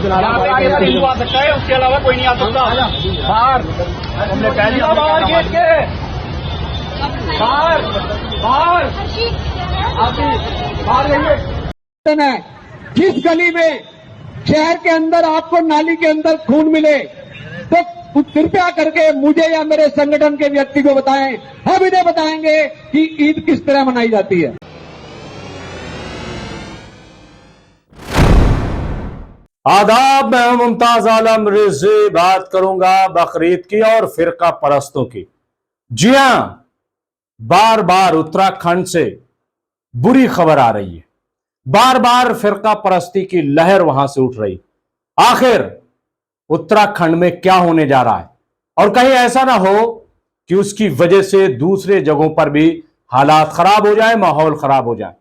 आगे पर हिंदू आ सकता है, उसके अलावा कोई नहीं आ सकता। बाहर हमने पहली बाहर गेट के बाहर बाहर है। जिस गली में शहर के अंदर आपको नाली के अंदर खून मिले तो कृपया करके मुझे या मेरे संगठन के व्यक्ति को बताएं, हम इन्हें बताएंगे कि ईद किस तरह मनाई जाती है। आदाब, मैं मुमताज आलम रिजवी बात करूंगा बकरीद की और फिरका परस्तों की। जी हां, बार बार उत्तराखंड से बुरी खबर आ रही है, बार बार फिरका परस्ती की लहर वहां से उठ रही। आखिर उत्तराखंड में क्या होने जा रहा है, और कहीं ऐसा ना हो कि उसकी वजह से दूसरे जगहों पर भी हालात खराब हो जाए, माहौल खराब हो जाए,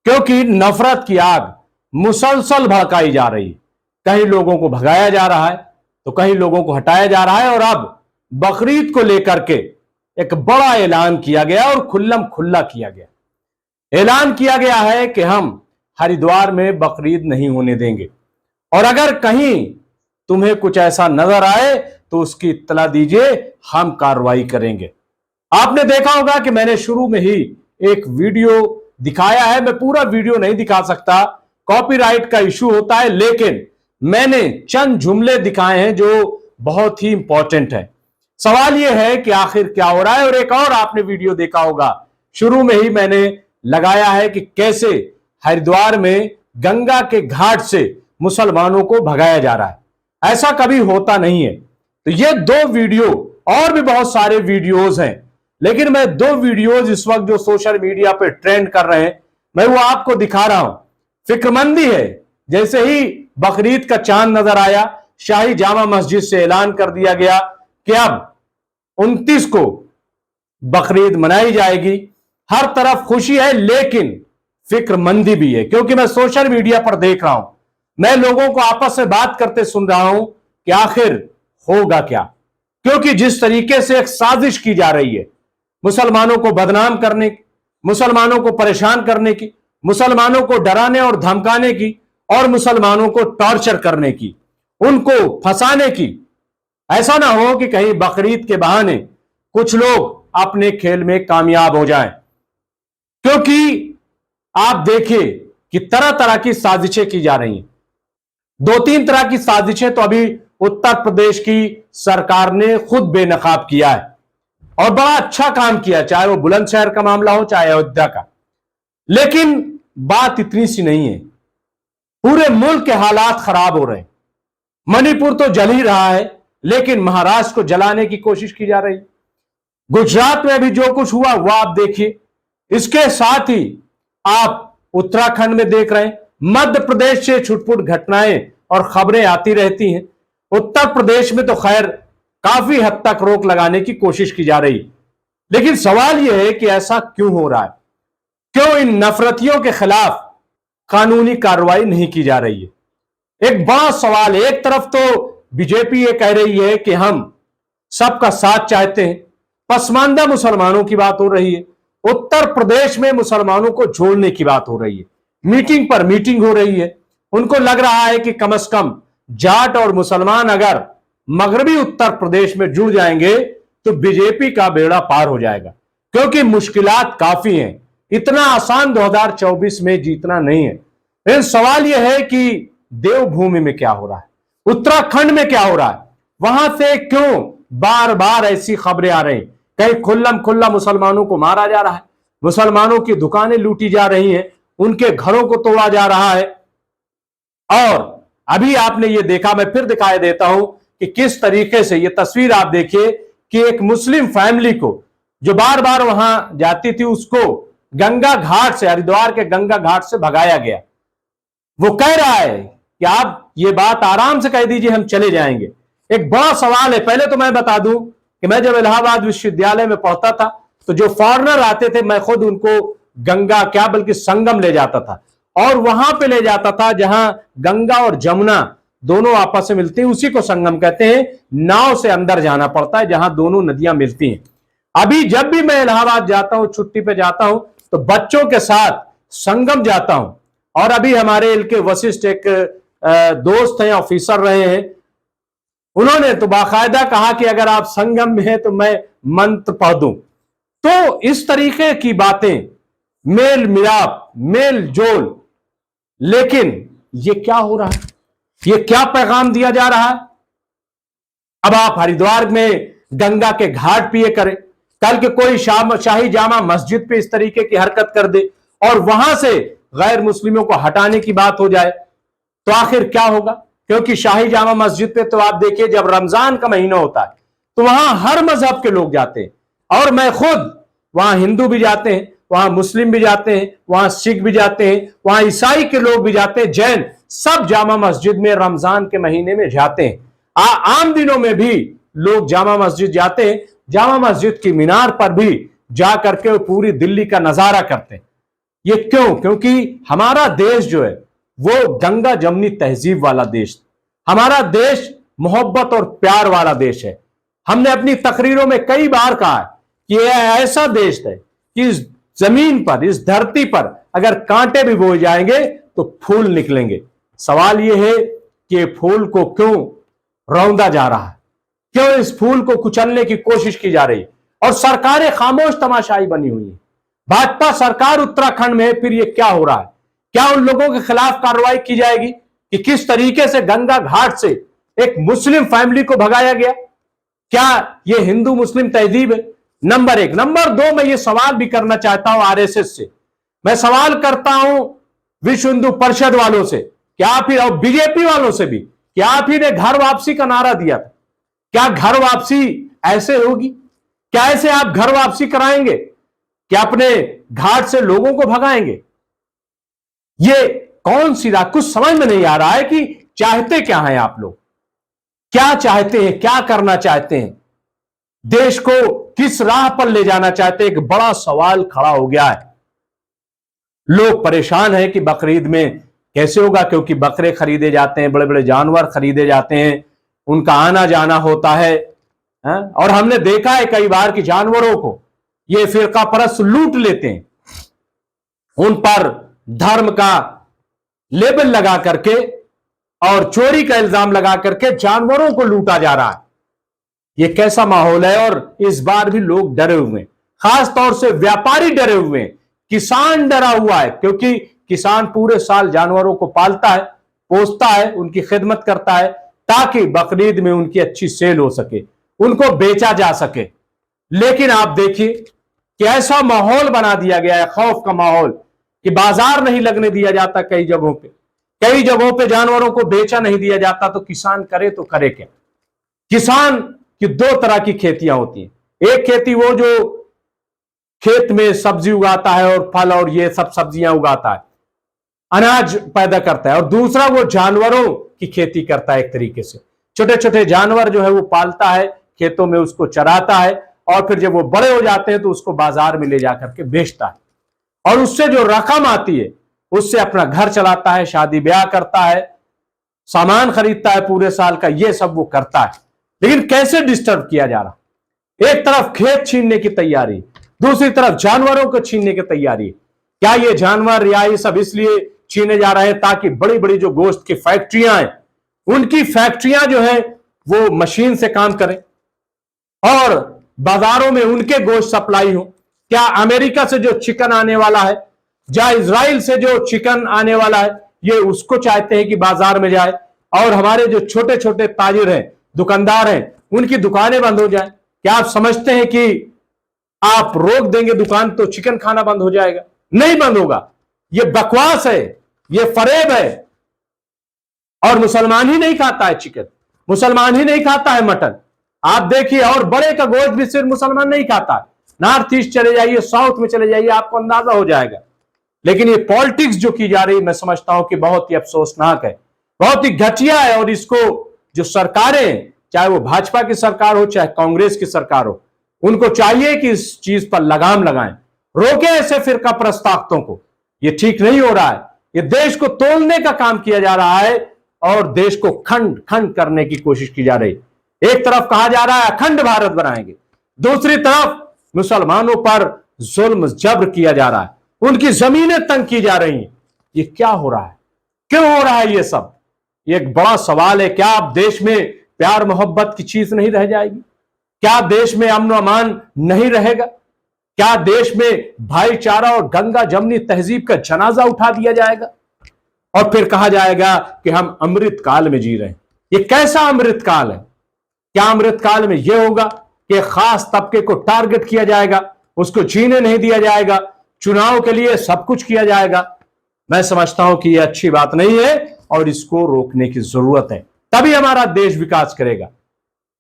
क्योंकि नफरत की आग मुसलसल भड़काई जा रही है। कहीं लोगों को भगाया जा रहा है तो कहीं लोगों को हटाया जा रहा है। और अब बकरीद को लेकर के एक बड़ा ऐलान किया गया और खुल्लम खुल्ला किया गया। ऐलान किया गया है कि हम हरिद्वार में बकरीद नहीं होने देंगे, और अगर कहीं तुम्हें कुछ ऐसा नजर आए तो उसकी इत्तला दीजिए, हम कार्रवाई करेंगे। आपने देखा होगा कि मैंने शुरू में ही एक वीडियो दिखाया है। मैं पूरा वीडियो नहीं दिखा सकता, कॉपीराइट का इशू होता है, लेकिन मैंने चंद जुमले दिखाए हैं जो बहुत ही इंपॉर्टेंट है। सवाल यह है कि आखिर क्या हो रहा है। और एक और आपने वीडियो देखा होगा, शुरू में ही मैंने लगाया है कि कैसे हरिद्वार में गंगा के घाट से मुसलमानों को भगाया जा रहा है। ऐसा कभी होता नहीं है। तो ये दो वीडियो, और भी बहुत सारे वीडियोज हैं, लेकिन मैं दो वीडियोज इस वक्त जो सोशल मीडिया पर ट्रेंड कर रहे हैं, मैं वो आपको दिखा रहा हूं। फिक्रमंदी है। जैसे ही बकरीद का चांद नजर आया, शाही जामा मस्जिद से ऐलान कर दिया गया कि अब 29 को बकरीद मनाई जाएगी। हर तरफ खुशी है, लेकिन फिक्रमंदी भी है, क्योंकि मैं सोशल मीडिया पर देख रहा हूं, मैं लोगों को आपस में बात करते सुन रहा हूं कि आखिर होगा क्या। क्योंकि जिस तरीके से एक साजिश की जा रही है मुसलमानों को बदनाम करने की, मुसलमानों को परेशान करने की, मुसलमानों को डराने और धमकाने की, और मुसलमानों को टॉर्चर करने की, उनको फंसाने की। ऐसा ना हो कि कहीं बकरीद के बहाने कुछ लोग अपने खेल में कामयाब हो जाएं। क्योंकि आप देखिए कि तरह तरह की साजिशें की जा रही हैं। दो तीन तरह की साजिशें तो अभी उत्तर प्रदेश की सरकार ने खुद बेनकाब किया है, और बड़ा अच्छा काम किया, चाहे वो बुलंदशहर का मामला हो, चाहे अयोध्या का। लेकिन बात इतनी सी नहीं है, पूरे मुल्क के हालात खराब हो रहे हैं। मणिपुर तो जल ही रहा है, लेकिन महाराष्ट्र को जलाने की कोशिश की जा रही है। गुजरात में भी जो कुछ हुआ वो आप देखिए। इसके साथ ही आप उत्तराखंड में देख रहे हैं, मध्य प्रदेश से छुटपुट घटनाएं और खबरें आती रहती हैं। उत्तर प्रदेश में तो खैर काफी हद तक रोक लगाने की कोशिश की जा रही, लेकिन सवाल यह है कि ऐसा क्यों हो रहा है? क्यों इन नफरतियों के खिलाफ कानूनी कार्रवाई नहीं की जा रही है? एक बड़ा सवाल है। एक तरफ तो बीजेपी ये कह रही है कि हम सबका साथ चाहते हैं, पसमानदा मुसलमानों की बात हो रही है, उत्तर प्रदेश में मुसलमानों को जोड़ने की बात हो रही है, मीटिंग पर मीटिंग हो रही है। उनको लग रहा है कि कम से कम जाट और मुसलमान अगर मगरबी उत्तर प्रदेश में जुड़ जाएंगे तो बीजेपी का बेड़ा पार हो जाएगा, क्योंकि मुश्किलात काफी हैं। इतना आसान 2024 में जीतना नहीं है। लेकिन सवाल यह है कि देवभूमि में क्या हो रहा है, उत्तराखंड में क्या हो रहा है, वहां से क्यों बार बार ऐसी खबरें आ रही हैं? कहीं खुल्लम खुल्ला मुसलमानों को मारा जा रहा है, मुसलमानों की दुकानें लूटी जा रही हैं, उनके घरों को तोड़ा जा रहा है। और अभी आपने ये देखा, मैं फिर दिखाई देता हूं कि किस तरीके से ये तस्वीर आप देखिए कि एक मुस्लिम फैमिली को जो बार बार वहां जाती थी, उसको गंगा घाट से, हरिद्वार के गंगा घाट से भगाया गया। वो कह रहा है कि आप ये बात आराम से कह दीजिए, हम चले जाएंगे। एक बड़ा सवाल है। पहले तो मैं बता दूं कि मैं जब इलाहाबाद विश्वविद्यालय में पढ़ता था तो जो फॉरेनर आते थे, मैं खुद उनको गंगा क्या बल्कि संगम ले जाता था, और वहां पे ले जाता था जहां गंगा और जमुना दोनों आपस में मिलती हैं, उसी को संगम कहते हैं। नाव से अंदर जाना पड़ता है जहां दोनों नदियां मिलती हैं। अभी जब भी मैं इलाहाबाद जाता हूं, छुट्टी पे जाता हूं, तो बच्चों के साथ संगम जाता हूं। और अभी हमारे एल के वशिष्ठ एक दोस्त हैं, ऑफिसर रहे हैं, उन्होंने तो बाकायदा कहा कि अगर आप संगम में हैं तो मैं मंत्र पढ़ दूं। तो इस तरीके की बातें, मेल मिलाप, मेल जोल, लेकिन ये क्या हो रहा है, ये क्या पैगाम दिया जा रहा है? अब आप हरिद्वार में गंगा के घाट पिए करें, कल के कोई शाही जामा मस्जिद पे इस तरीके की हरकत कर दे और वहां से गैर मुस्लिमों को हटाने की बात हो जाए, तो आखिर क्या होगा? क्योंकि शाही जामा मस्जिद पे तो आप देखिए, जब रमजान का महीना होता है तो वहां हर मजहब के लोग जाते हैं, और मैं खुद वहां हिंदू भी जाते हैं, वहां मुस्लिम भी जाते हैं, वहां सिख भी जाते हैं, वहां ईसाई के लोग भी जाते हैं, जैन, सब जामा मस्जिद में रमजान के महीने में जाते हैं। आम दिनों में भी लोग जामा मस्जिद जाते हैं, जामा मस्जिद की मीनार पर भी जा करके पूरी दिल्ली का नजारा करते हैं। ये क्यों? क्योंकि हमारा देश जो है वो गंगा जमनी तहजीब वाला देश, हमारा देश मोहब्बत और प्यार वाला देश है। हमने अपनी तकरीरों में कई बार कहा है कि यह ऐसा देश है कि इस जमीन पर, इस धरती पर अगर कांटे भी बोए जाएंगे तो फूल निकलेंगे। सवाल यह है कि फूल को क्यों रौंदा जा रहा है, क्यों इस फूल को कुचलने की कोशिश की जा रही है, और सरकारें खामोश तमाशाई बनी हुई है। भाजपा सरकार उत्तराखंड में, फिर ये क्या हो रहा है? क्या उन लोगों के खिलाफ कार्रवाई की जाएगी कि किस तरीके से गंगा घाट से एक मुस्लिम फैमिली को भगाया गया? क्या यह हिंदू मुस्लिम तहजीब है? नंबर एक। नंबर दो, मैं ये सवाल भी करना चाहता हूं आरएसएस से, मैं सवाल करता हूं विश्व हिंदू परिषद वालों से, क्या फिर, और बीजेपी वालों से भी, क्या आप ही ने घर वापसी का नारा दिया था? क्या घर वापसी ऐसे होगी? क्या ऐसे आप घर वापसी कराएंगे? क्या अपने घाट से लोगों को भगाएंगे? ये कौन सी राह? कुछ समझ में नहीं आ रहा है कि चाहते क्या हैं आप लोग, क्या चाहते हैं, क्या करना चाहते हैं, देश को किस राह पर ले जाना चाहते हैं? एक बड़ा सवाल खड़ा हो गया है। लोग परेशान हैं कि बकरीद में कैसे होगा, क्योंकि बकरे खरीदे जाते हैं, बड़े बड़े जानवर खरीदे जाते हैं, उनका आना जाना होता है, और हमने देखा है कई बार कि जानवरों को ये फिरका परस्त लूट लेते हैं, उन पर धर्म का लेबल लगा करके और चोरी का इल्जाम लगा करके जानवरों को लूटा जा रहा है। ये कैसा माहौल है? और इस बार भी लोग डरे हुए हैं, खास तौर से व्यापारी डरे हुए हैं, किसान डरा हुआ है, क्योंकि किसान पूरे साल जानवरों को पालता है, पोसता है, उनकी खिदमत करता है, ताकि बकरीद में उनकी अच्छी सेल हो सके, उनको बेचा जा सके। लेकिन आप देखिए कि ऐसा माहौल बना दिया गया है, खौफ का माहौल, कि बाजार नहीं लगने दिया जाता कई जगहों पे जानवरों को बेचा नहीं दिया जाता। तो किसान करे तो करे क्या? किसान की दो तरह की खेतियां होती हैं, एक खेती वो जो खेत में सब्जी उगाता है और फल और ये सब सब्जियां उगाता है, अनाज पैदा करता है, और दूसरा वो जानवरों की खेती करता है। एक तरीके से छोटे छोटे जानवर जो है वो पालता है, खेतों में उसको चराता है, और फिर जब वो बड़े हो जाते हैं तो उसको बाजार में ले जाकर के बेचता है, और उससे जो रकम आती है उससे अपना घर चलाता है, शादी ब्याह करता है, सामान खरीदता है पूरे साल का, ये सब वो करता है। लेकिन कैसे डिस्टर्ब किया जा रहा? एक तरफ खेत छीनने की तैयारी, दूसरी तरफ जानवरों को छीनने की तैयारी। क्या ये जानवर या ये सब इसलिए छीने जा रहे हैं ताकि बड़ी बड़ी जो गोश्त की फैक्ट्रियां हैं, उनकी फैक्ट्रियां जो है वो मशीन से काम करें और बाजारों में उनके गोश्त सप्लाई हो? क्या अमेरिका से जो चिकन आने वाला है, या इजराइल से जो चिकन आने वाला है, ये उसको चाहते हैं कि बाजार में जाए, और हमारे जो छोटे छोटे ताजिर हैं, दुकानदार हैं, उनकी दुकानें बंद हो जाए? क्या आप समझते हैं कि आप रोक देंगे दुकान तो चिकन खाना बंद हो जाएगा? नहीं बंद होगा। ये बकवास है, ये फरेब है। और मुसलमान ही नहीं खाता है चिकन, मुसलमान ही नहीं खाता है मटन, आप देखिए। और बड़े का गोश्त भी सिर्फ मुसलमान नहीं खाता है, नॉर्थ ईस्ट चले जाइए, साउथ में चले जाइए, आपको अंदाजा हो जाएगा। लेकिन ये पॉलिटिक्स जो की जा रही है, मैं समझता हूं कि बहुत ही अफसोसनाक है, बहुत ही घटिया है। और इसको जो सरकारें, चाहे वो भाजपा की सरकार हो चाहे कांग्रेस की सरकार हो, उनको चाहिए कि इस चीज पर लगाम लगाएं, रोके ऐसे फिरका परस्त ताकतों को। ये ठीक नहीं हो रहा है, ये देश को तोड़ने का काम किया जा रहा है और देश को खंड खंड करने की कोशिश की जा रही है। एक तरफ कहा जा रहा है अखंड भारत बनाएंगे, दूसरी तरफ मुसलमानों पर जुल्म जब्र किया जा रहा है, उनकी जमीनें तंग की जा रही हैं। ये क्या हो रहा है? क्यों हो रहा है ये सब? ये एक बड़ा सवाल है। क्या अब देश में प्यार मोहब्बत की चीज नहीं रह जाएगी? क्या देश में अमन अमान नहीं रहेगा? क्या देश में भाईचारा और गंगा जमनी तहजीब का जनाजा उठा दिया जाएगा और फिर कहा जाएगा कि हम अमृत काल में जी रहे हैं? ये कैसा अमृत काल है? क्या अमृत काल में यह होगा कि खास तबके को टारगेट किया जाएगा, उसको जीने नहीं दिया जाएगा, चुनाव के लिए सब कुछ किया जाएगा? मैं समझता हूं कि यह अच्छी बात नहीं है और इसको रोकने की जरूरत है, तभी हमारा देश विकास करेगा।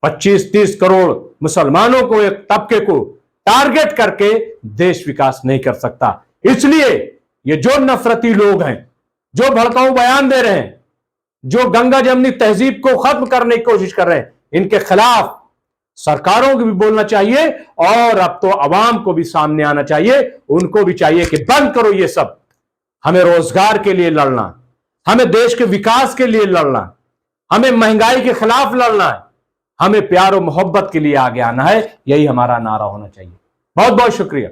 25-30 करोड़ मुसलमानों को, एक तबके को टारगेट करके देश विकास नहीं कर सकता। इसलिए ये जो नफरती लोग हैं, जो भड़काऊ बयान दे रहे हैं, जो गंगा जमनी तहजीब को खत्म करने की कोशिश कर रहे हैं, इनके खिलाफ सरकारों को भी बोलना चाहिए और अब तो अवाम को भी सामने आना चाहिए। उनको भी चाहिए कि बंद करो ये सब। हमें रोजगार के लिए लड़ना, हमें देश के विकास के लिए लड़ना, हमें महंगाई के खिलाफ लड़ना है, हमें प्यार और मोहब्बत के लिए आगे आना है। यही हमारा नारा होना चाहिए। बहुत बहुत शुक्रिया।